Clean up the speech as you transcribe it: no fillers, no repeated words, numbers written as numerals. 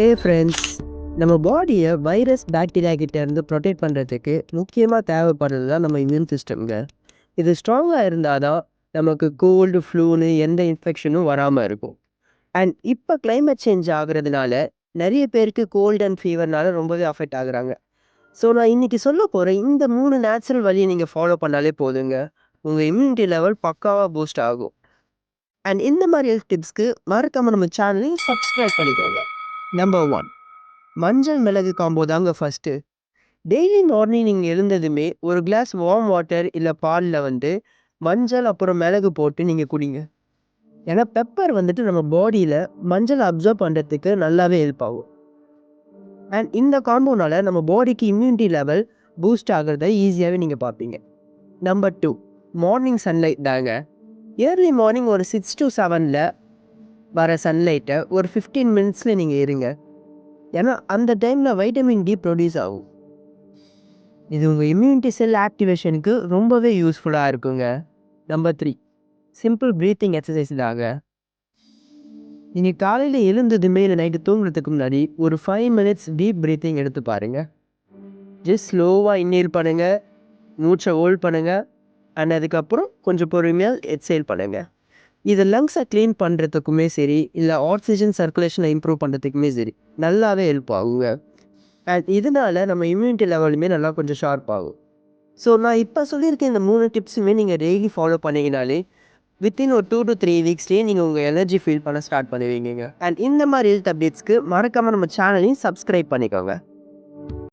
ஏ friends, நம்ம பாடியை virus bacteria கிட்ட இருந்து ப்ரொடெக்ட் பண்ணுறதுக்கு முக்கியமாக தேவைப்படுறது தான் நம்ம இம்யூன் சிஸ்டம்ங்க. இது ஸ்ட்ராங்காக இருந்தால் தான் நமக்கு கோல்டு ஃப்ளூன்னு எந்த இன்ஃபெக்ஷனும் வராமல் இருக்கும். அண்ட் இப்போ climate சேஞ்ச் ஆகுறதுனால நிறைய பேருக்கு கோல்டு அண்ட் ஃபீவர்னால ரொம்பவே அஃபெக்ட் ஆகுறாங்க. ஸோ நான் இன்னைக்கு சொல்ல போகிற இந்த 3 நேச்சுரல் வழியை நீங்கள் ஃபாலோ பண்ணாலே போதுங்க. உங்கள் இம்யூனிட்டி லெவல் பக்காவாக பூஸ்ட் ஆகும். அண்ட் இந்த மாதிரி ஹெல்த் டிப்ஸ்க்கு மறக்காமல் நம்ம சேனலையும் சப்ஸ்கிரைப் பண்ணிக்கோங்க. நம்பர் 1, மஞ்சள் மிளகு காம்போ தாங்க ஃபஸ்ட்டு. டெய்லி மார்னிங் நீங்கள் எழுந்ததுமே ஒரு கிளாஸ் வார்ம் வாட்டர் இல்லை பாலில் மஞ்சள் அப்புறம் மிளகு போட்டு நீங்கள் குடிங்க. ஏன்னா பெப்பர் நம்ம பாடியில் மஞ்சள் அப்சர்வ் பண்ணுறதுக்கு நல்லாவே ஹெல்ப் ஆகும். அண்ட் இந்த காம்போனால நம்ம பாடிக்கு இம்யூனிட்டி லெவல் பூஸ்ட் ஆகிறத ஈஸியாகவே நீங்கள் பார்ப்பீங்க. நம்பர் 2, மார்னிங் சன்லைட் தாங்க. ஏர்லி மார்னிங் ஒரு 6 to 7 வர சன்லைட்டை ஒரு 15 மினிட்ஸில் நீங்கள் இருங்க. ஏன்னா அந்த டைமில் வைட்டமின் டி ப்ரொடியூஸ் ஆகும். இது உங்கள் இம்யூனிட்டி செல் ஆக்டிவேஷனுக்கு ரொம்பவே யூஸ்ஃபுல்லாக இருக்குங்க. நம்பர் 3, சிம்பிள் ப்ரீத்திங் எக்ஸசைஸ் தாங்க. நீங்கள் காலையில் எழுந்ததுமே இல்லை நைட்டு தூங்குறதுக்கு முன்னாடி ஒரு 5 மினிட்ஸ் டீப் ப்ரீத்திங் எடுத்து பாருங்கள். ஜஸ்ட் ஸ்லோவாக இன்னேல் பண்ணுங்கள், மூச்சை ஹோல்ட் பண்ணுங்கள், அண்ட் அதுக்கப்புறம் கொஞ்சம் பொறுமையாக எக்ஸேல் பண்ணுங்கள். இது லங்ஸை க்ளீன் பண்ணுறதுக்குமே சரி, இல்லை ஆக்சிஜன் சர்க்குலேஷனை இம்ப்ரூவ் பண்ணுறதுக்குமே சரி நல்லாவே ஹெல்ப் ஆகுங்க. அண்ட் இதனால நம்ம இம்யூனிட்டி லெவலுமே நல்லா கொஞ்சம் ஷார்ப் ஆகும். ஸோ நான் இப்போ சொல்லியிருக்க இந்த 3 டிப்ஸுமே நீங்கள் டெய்லி ஃபாலோ பண்ணிங்கனாலே வித்தின் ஒரு 2 to 3 வீக்ஸ்லேயே நீங்கள் உங்கள் எனர்ஜி ஃபீல் பண்ண ஸ்டார்ட் பண்ணுவீங்க. அண்ட் இந்த மாதிரி ஹெல்த் அப்டேட்ஸ்க்கு மறக்காமல் நம்ம சேனலையும் சப்ஸ்கிரைப் பண்ணிக்கோங்க.